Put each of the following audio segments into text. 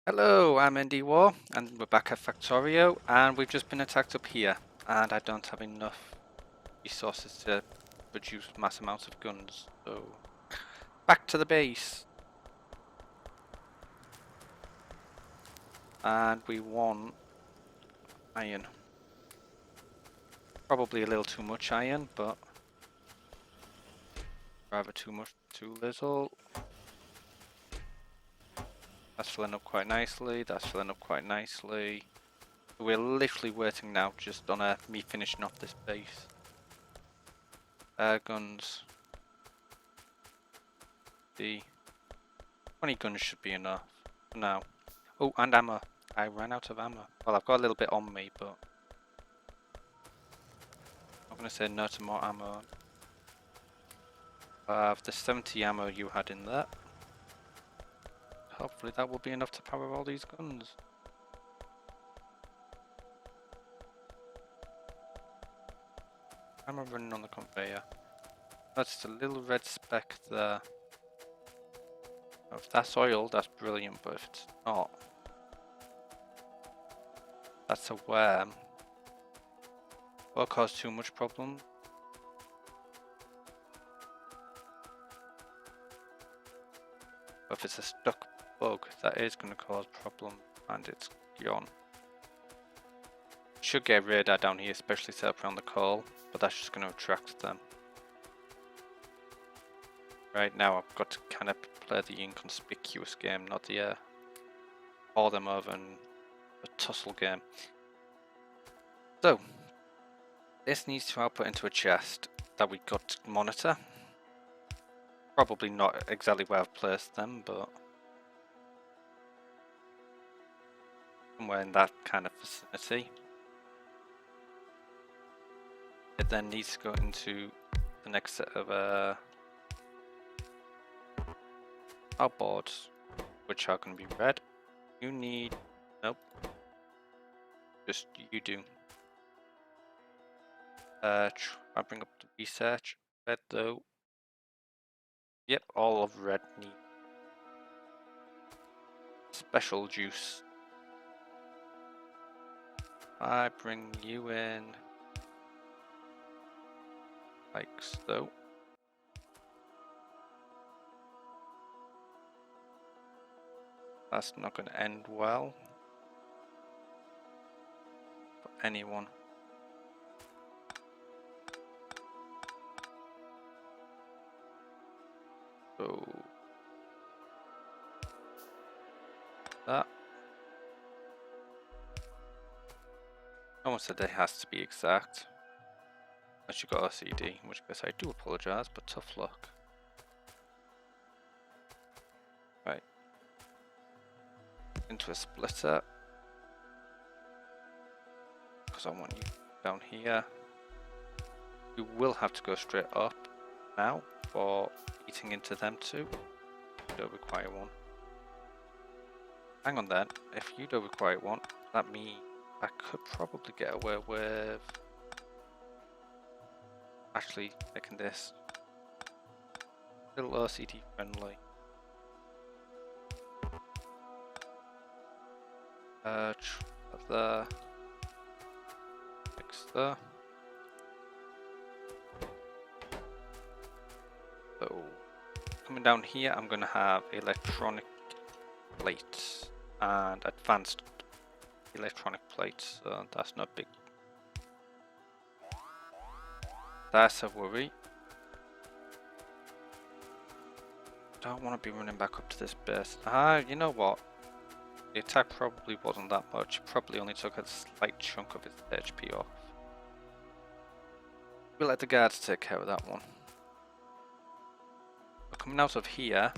Hello, I'm Andy War, and we're back at Factorio, and we've just been attacked up here, and I don't have enough resources to produce mass amounts of guns, so back to the base. And we want iron. Probably a little too much iron, but rather too much, too little. That's filling up quite nicely, that's filling up quite nicely. We're literally waiting now just on me finishing off this base. Guns. The 20 guns should be enough for now. Oh, and ammo. I ran out of ammo. Well, I've got a little bit on me, but I'm going to say no to more ammo. I have the 70 ammo you had in there. Hopefully that will be enough to power all these guns. Ammo running on the conveyor. That's a little red speck there. If that's oil, that's brilliant, but if it's not, that's a worm. Will cause too much problem. But if it's a stuck bug, that is going to cause problem, and it's gone. Should get radar down here, especially set up around the coal, but that's just going to attract them. Right now I've got to kind of play the inconspicuous game, not the haul them over and a tussle game. So, this needs to output into a chest that we got to monitor. Probably not exactly where I've placed them, but somewhere in that kind of vicinity. It then needs to go into the next set of outboards, which are going to be red. You need... nope. Just you do. I bring up the research. Red though. Yep, all of red need special juice. I bring you in like so. That's not going to end well for anyone. So that. Someone said it has to be exact. Unless you got OCD, in which case I do apologise, but tough luck. Right. Into a splitter. Because I want you down here. You will have to go straight up now for eating into them too. You don't require one. Hang on then, if you don't require one, that means I could probably get away with actually making this a little OCD friendly. There. Fix there. So, coming down here, I'm going to have electronic plates and advanced electronic plates, so that's not big. That's a worry. Don't want to be running back up to this base. You know what? The attack probably wasn't that much. It probably only took a slight chunk of its HP off. We'll let the guards take care of that one. But coming out of here,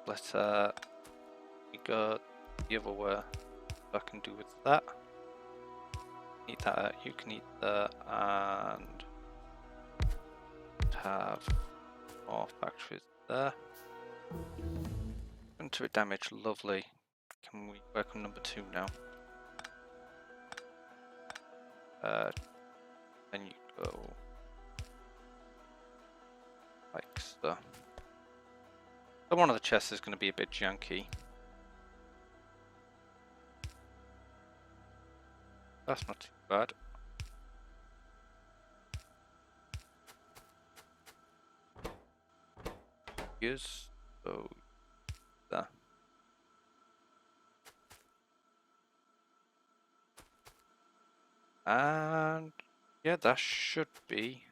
let's we go the other way. What I can do with that. Eat that. You can eat that and have more factories there. Turret damage, lovely. Can we work on number 2 now? Then you go like so. So one of the chests is going to be a bit janky. That's not too bad. Yes. So there. And yeah, that should be.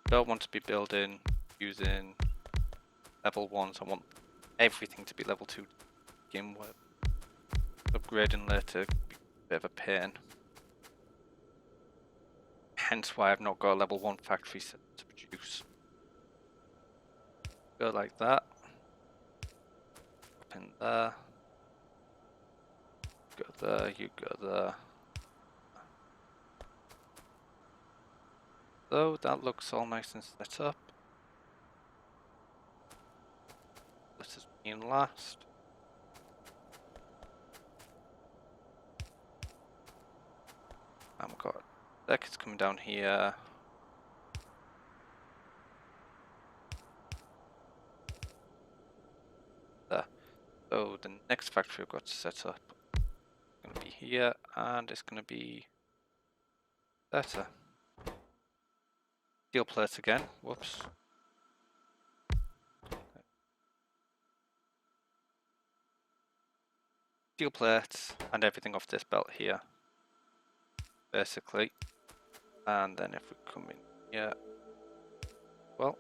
Don't want to be building using level 1s. I want everything to be level 2 to begin with. Upgrading later be a bit of a pain. Hence why I've not got a level 1 factory set to produce. Go like that. Up in there. Go there, you go there. So that looks all nice and set up. This is being last. And we've got circuits coming down here. There. So the next factory I've got to set up is going to be here, and it's going to be better. Steel plates again. Whoops. Steel plates and everything off this belt here, basically. And then if we come in here, well,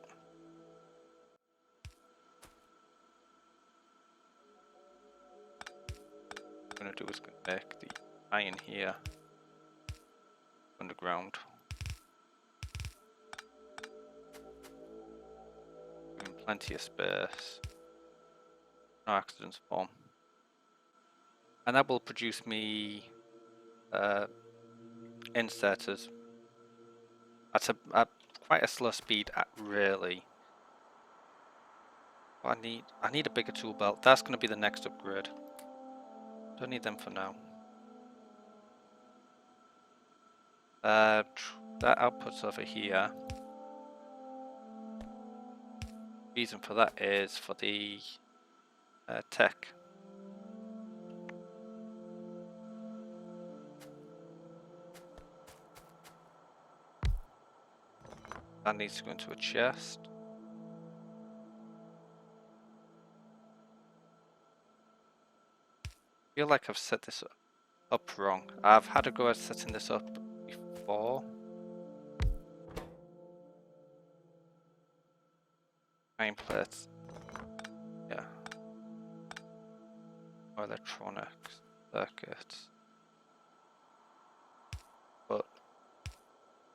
what I'm going to do is make the iron here underground. Giving plenty of space. No accidents form. And that will produce me inserters at quite a slow speed really. I need a bigger tool belt. That's going to be the next upgrade. Don't need them for now. That output's over here. Reason for that is for the tech. That needs to go into a chest. I feel like I've set this up wrong. I've had a go at setting this up before. Iron plates. Yeah. Electronics. Circuits. But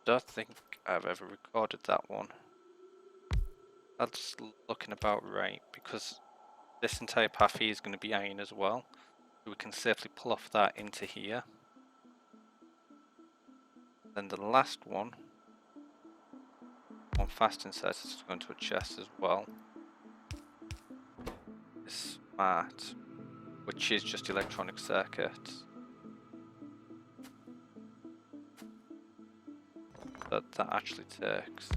don't think I've ever recorded that one. That's looking about right, because this entire path here is going to be iron as well. So we can safely pull off that into here. Then the last one fast inserted to go into a chest as well. Is smart, which is just electronic circuits. But that actually takes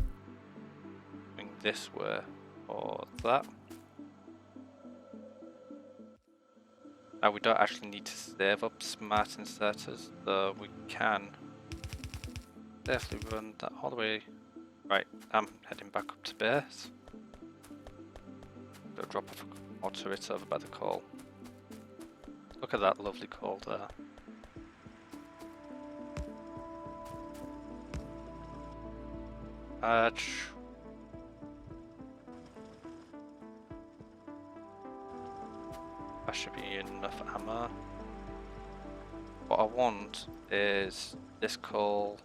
going this way or that. Now we don't actually need to save up smart inserters, though we can safely run that all the way. Right, I'm heading back up to base. Go drop off more turrets over by the coal. Look at that lovely coal there. That should be enough ammo. What I want is this coal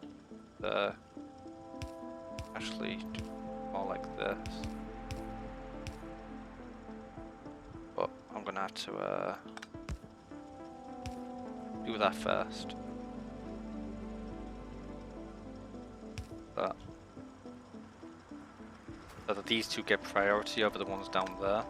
actually do more like this. But I'm gonna have to do that first. So that these two get priority over the ones down there.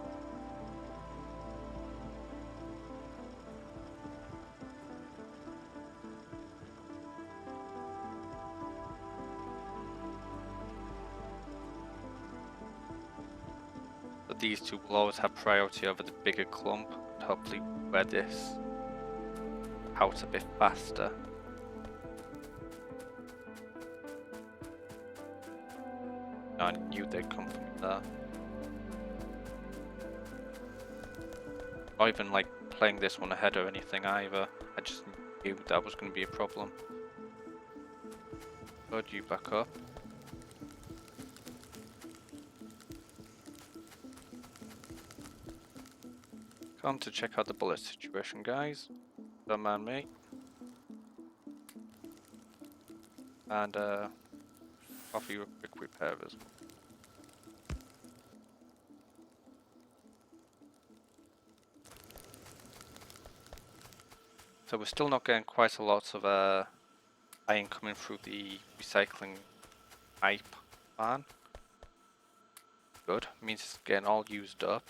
these two will always have priority over the bigger clump, and hopefully wear this out a bit faster. I knew they'd come from there. Not even like playing this one ahead or anything either. I just knew that was going to be a problem. Load you back up. Come to check out the bullet situation, guys. Don't mind me. And offer you a quick repair as well. So we're still not getting quite a lot of iron coming through the recycling pipe fan. Good, means it's getting all used up.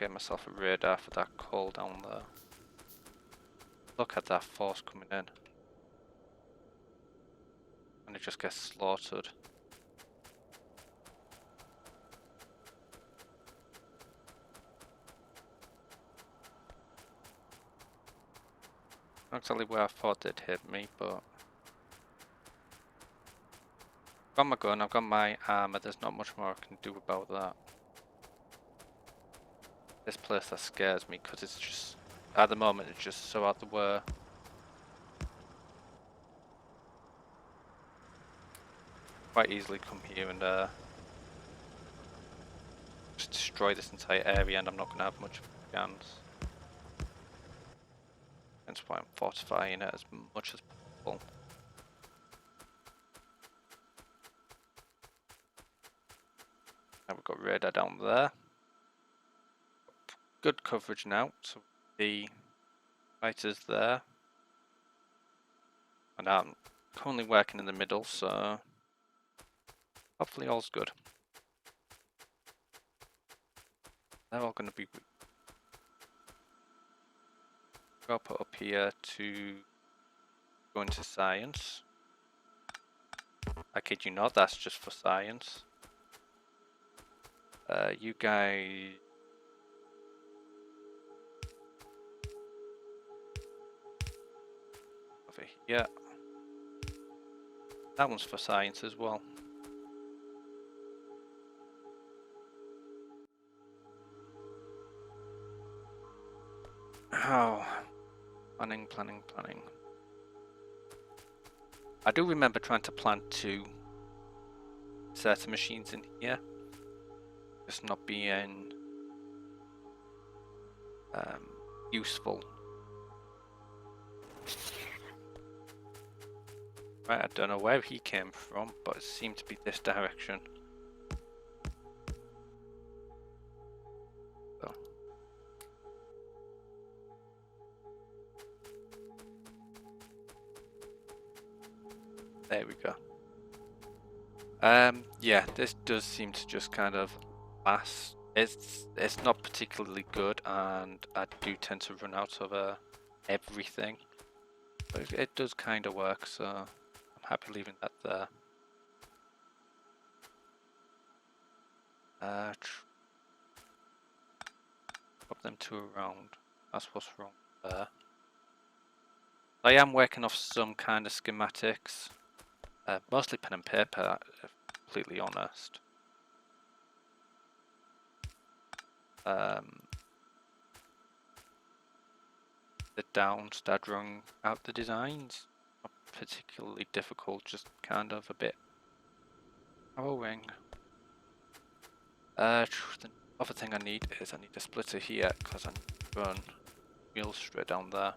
Get myself a radar for that coal down there. Look at that force coming in. And it just gets slaughtered. Not exactly where I thought they'd hit me, but I've got my gun, I've got my armor, there's not much more I can do about that. This place that scares me because it's just, at the moment it's just so out the way. Quite easily come here and just destroy this entire area and I'm not going to have much of a chance. That's why I'm fortifying it as much as possible. Now we've got radar down there. Good coverage now, so the fighters there. And I'm currently working in the middle, so hopefully all's good. They're all going to be weak. I'll put up here to go into science. I kid you not, that's just for science. You guys... over here. That one's for science as well. Oh, planning. I do remember trying to plant 2 certain machines in here. Just not being useful. Right, I don't know where he came from, but it seemed to be this direction. So. There we go. Yeah, this does seem to just kind of last. It's not particularly good, and I do tend to run out of everything. But it does kind of work, so I'm happy leaving that there. Pop them 2 around. That's what's wrong there. I am working off some kind of schematics. Mostly pen and paper, if I'm completely honest. Sit down, start drawing out the designs. Not particularly difficult, just kind of a bit harrowing. The other thing I need is I need a splitter here because I need to run wheels straight down there.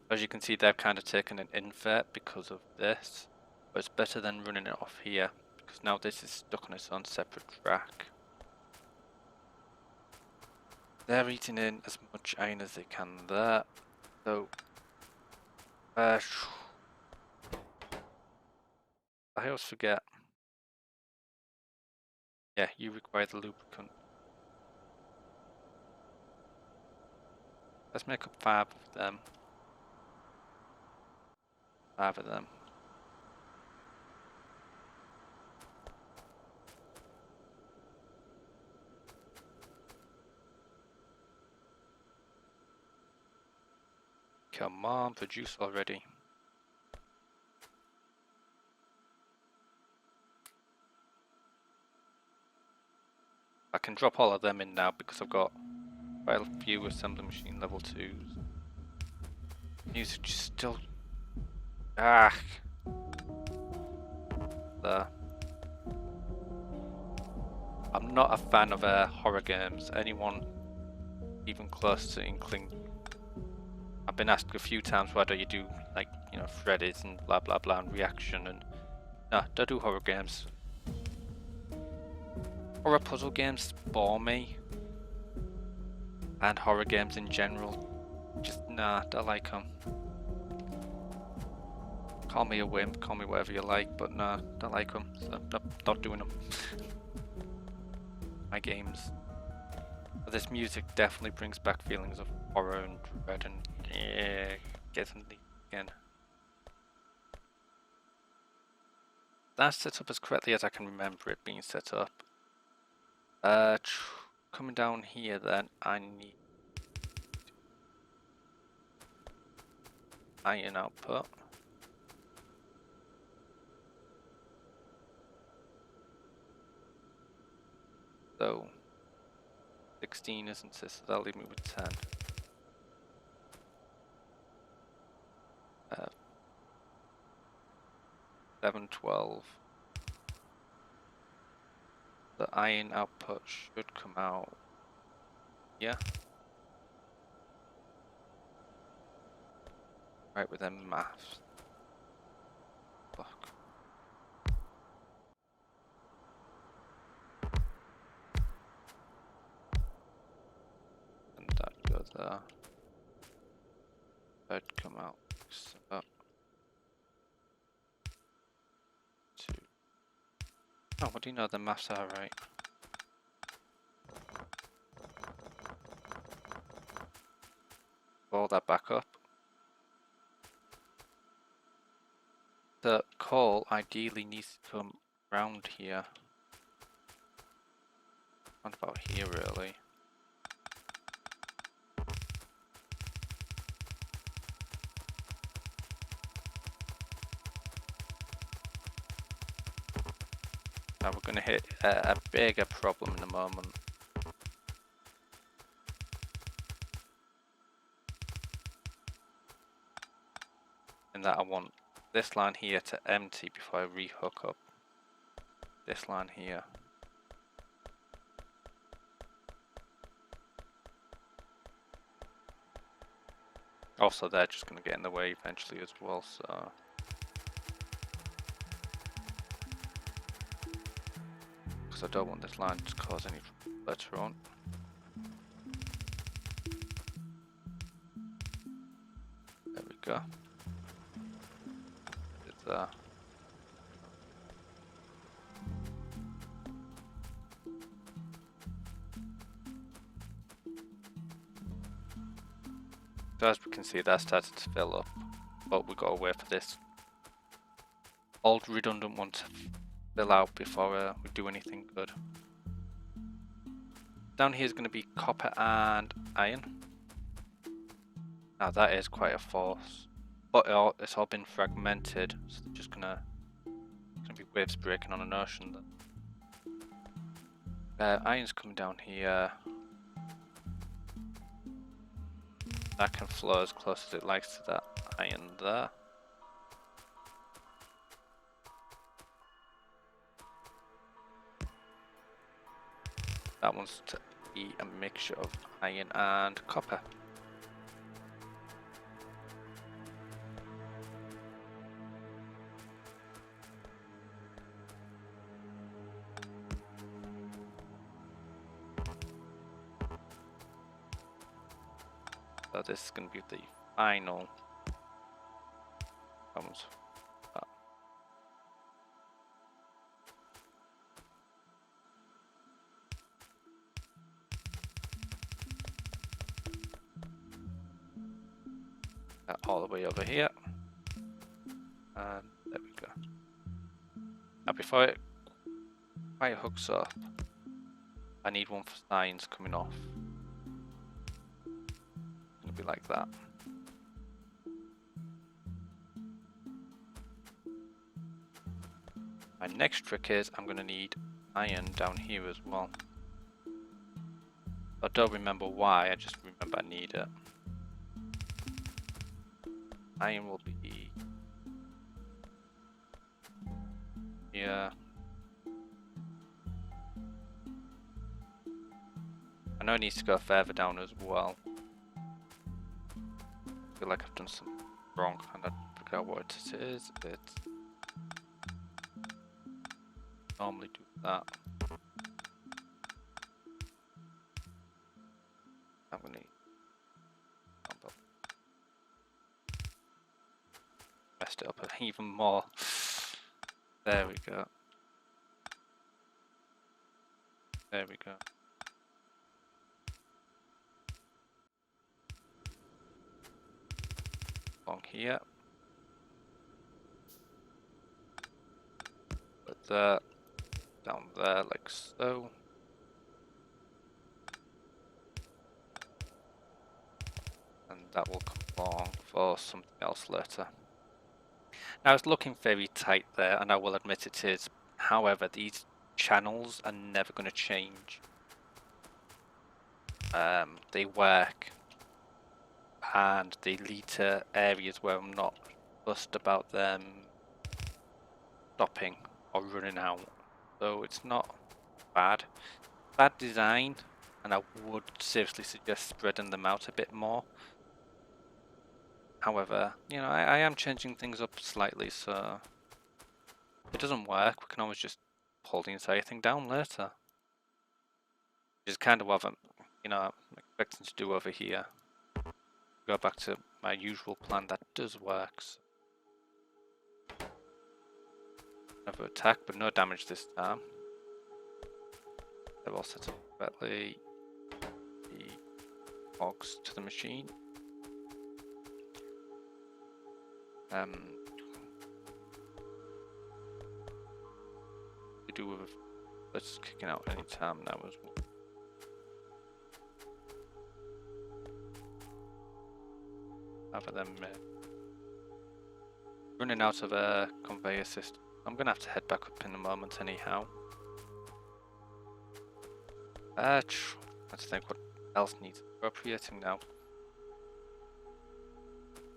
As you can see, they've kind of taken an invert because of this, but it's better than running it off here because now this is stuck on its own separate track. They're eating in as much iron as they can there, so I always forget. Yeah, you require the lubricant. Let's make up 5 of them. 5 of them. Come on, produce already. I can drop all of them in now because I've got quite a few assembly machine level 2s. Music is still... There. I'm not a fan of horror games. Anyone even close to Inkling? I've been asked a few times why don't you do, like, you know, Freddy's and blah blah blah and Reaction, and no, don't do horror games. Horror puzzle games bore me, and horror games in general, just nah, don't like them. Call me a wimp, call me whatever you like, but nah, don't like them, so not doing them. My games. But this music definitely brings back feelings of horror and dread and getting the again. That's set up as correctly as I can remember it being set up. Coming down here then, I need iron output. So 16 isn't it, so that'll leave me with 10. 7, 12. The iron output should come out. Yeah. Right with them maths. Fuck. And that goes there. That'd come out. So, 2. Oh, what do you know? The maths are right. Roll that back up. The coal ideally needs to come round here. Not about here really. Now we're going to hit a bigger problem in a moment. In that I want this line here to empty before I re-hook up this line here. Also they're just going to get in the way eventually as well, so... Because I don't want this line to cause any trouble later on. There we go. It's there. So as we can see, that started to fill up, but we've got to wait for this old redundant one to fill out before we do anything good. Down here is going to be copper and iron. Now that is quite a force, but it's all been fragmented, so they're just gonna be waves breaking on an ocean. Iron's coming down here. That can flow as close as it likes to that iron there. That one's to be a mixture of iron and copper. So this is going to be the final ones. all the way over here. And there we go. Now before it quite hooks up, I need one for signs coming off. It'll be like that. My next trick is I'm going to need iron down here as well. I don't remember why, I just remember I need it. Iron will be here. I know it needs to go further down as well. I feel like I've done something wrong and I forgot what it is. It's normally do that. I'm gonna need messed it up even more. There we go. There we go. Along here. Put that down there like so. And that will come along for something else later. Now it's looking very tight there, and I will admit it is. However, these channels are never going to change. They work, and they lead to areas where I'm not fussed about them stopping or running out. So it's not bad. Bad design, and I would seriously suggest spreading them out a bit more. However, you know, I am changing things up slightly, so if it doesn't work, we can always just pull the entire thing down later. Which is kind of what I'm, you know, I'm expecting to do over here. Go back to my usual plan that does work. So. Another attack, but no damage this time. They're all set up correctly. The cogs to the machine. We do with let's kicking out any time now as well. Other than running out of a conveyor system. I'm gonna have to head back up in a moment anyhow. Let's think what else needs appropriating now.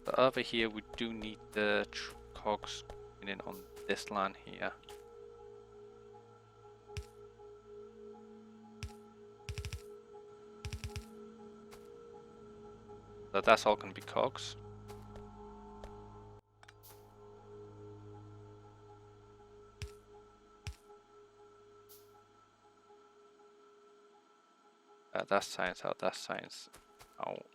So over here we do need the cogs in on this line here. So that's all going to be cogs. That's science out, that's science out.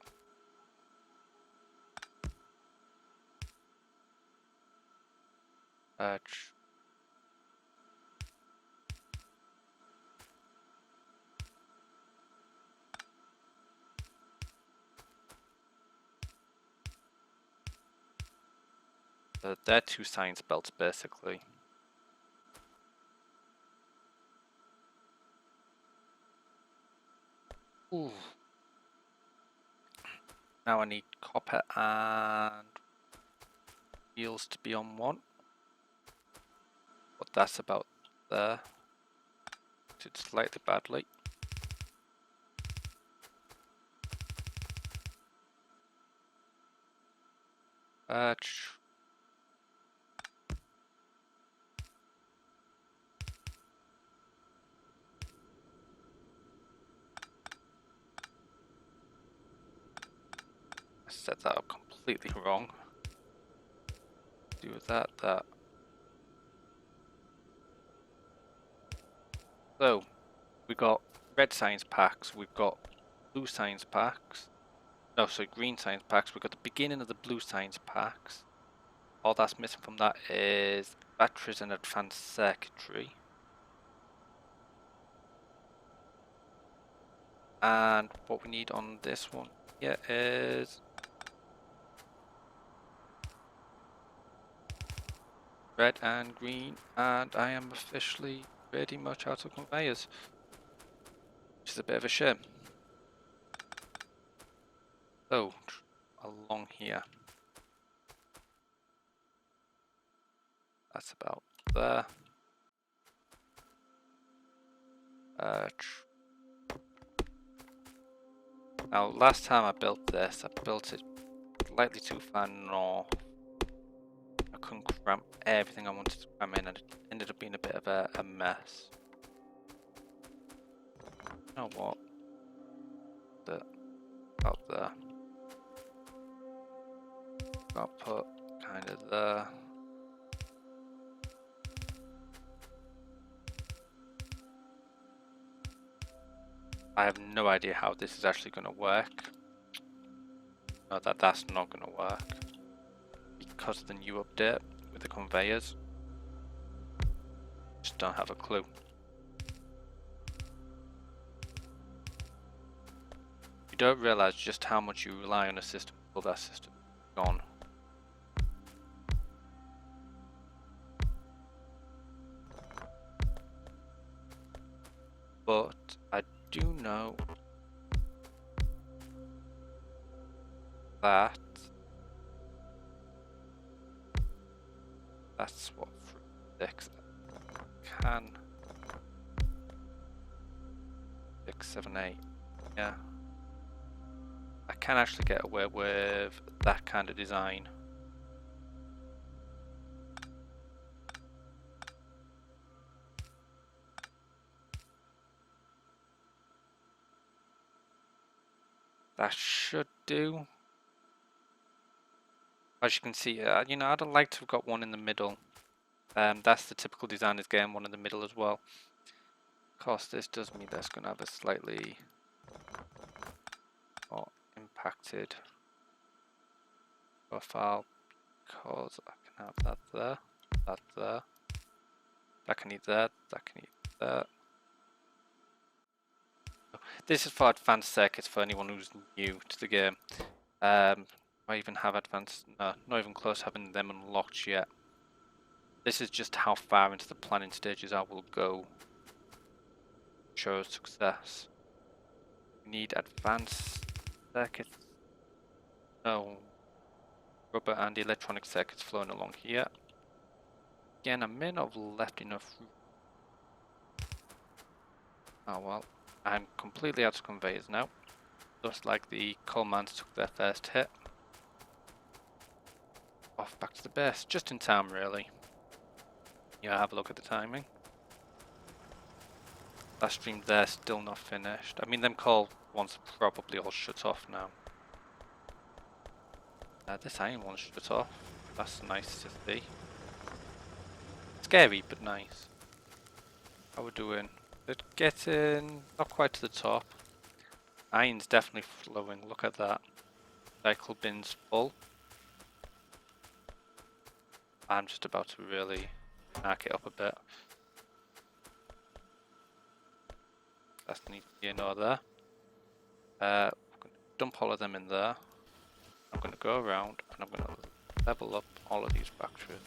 They're two science belts basically. Ooh. Now I need copper and wheels to be on one. But that's about there. Did slightly badly. I set that up completely wrong. Do that. So, we got red science packs, we've got blue science packs. No, so green science packs. We've got the beginning of the blue science packs. All that's missing from that is batteries and advanced circuitry. And what we need on this one here is red and green, and I am officially pretty much out of conveyors, which is a bit of a shame. So, along here. That's about there. Now, last time I built this, I built it slightly too far north. I couldn't cram everything I wanted to cram in, and it ended up being a bit of a mess. You know what? About there. Got put kind of there. I have no idea how this is actually going to work. No, that's not going to work because of the new update with the conveyors. Just don't have a clue. You don't realize just how much you rely on a system until that system is gone. But I do know that that's what 6 can 6, 7, 8. Yeah. I can actually get away with that kind of design. That should do. As you can see, you know, I'd like to have got one in the middle. That's the typical designer's game, one in the middle as well. Of course, this does mean that's going to have a slightly more impacted profile, because I can have that there, that there, that can eat that, that can eat that. This is for advanced circuits for anyone who's new to the game. I even have advanced, no, not even close to having them unlocked yet. This is just how far into the planning stages I will go. Show success. We need advanced circuits. No, rubber and electronic circuits flowing along here. Again, I may not have left enough room. Oh well, I'm completely out of conveyors now. Just like the coal mines took their first hit. Off back to the base, just in time really. Yeah, have a look at the timing. That stream there still not finished. I mean, them coal ones are probably all shut off now. This iron one's shut off. That's nice to see. Scary, but nice. How we're doing? We're getting not quite to the top. Iron's definitely flowing. Look at that. Cycle bin's full. I'm just about to really knock it up a bit. That's neat to be in order. I'm going to dump all of them in there. I'm going to go around and I'm going to level up all of these factories.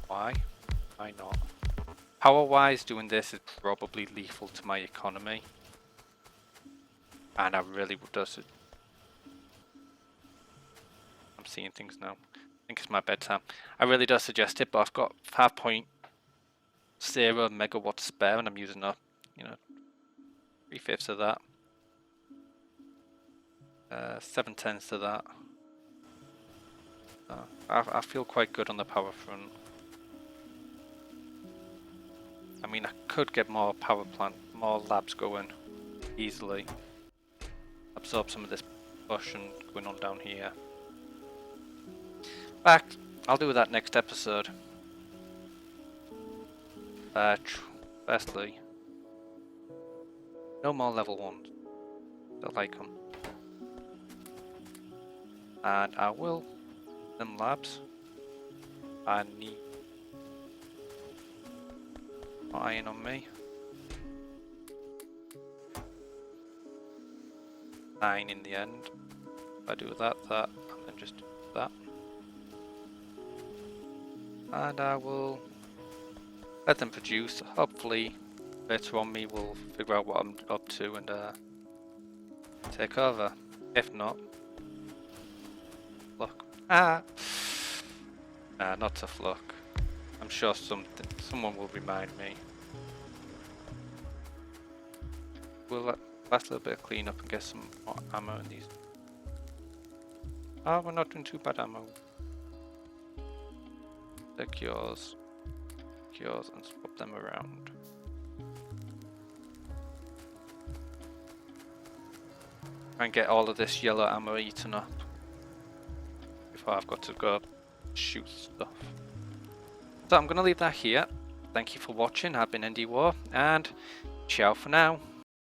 Why? Why not? Power-wise, doing this is probably lethal to my economy. And I really would does it. I'm seeing things now. I think it's my bedtime. I really do suggest it, but I've got 5.0 megawatts spare and I'm using up, you know, 3/5 of that. 7/10 of that. I feel quite good on the power front. I mean, I could get more power plant, more labs going easily. Absorb some of this push and going on down here. Back, I'll do that next episode. Firstly, no more level 1s. Don't like them. And I will them labs. I need more iron on me. 9 in the end. If I do that, and then just do that. and I will let them produce. Hopefully later on me will figure out what I'm up to and take over. If not, look. Nah, not tough luck. I'm sure someone will remind me. We'll last little bit of cleanup and get some more ammo in these. Oh, we're not doing too bad ammo. Take yours, and swap them around. Try and get all of this yellow ammo eaten up before I've got to go shoot stuff. So I'm going to leave that here. Thank you for watching. I've been Indie War, and ciao for now.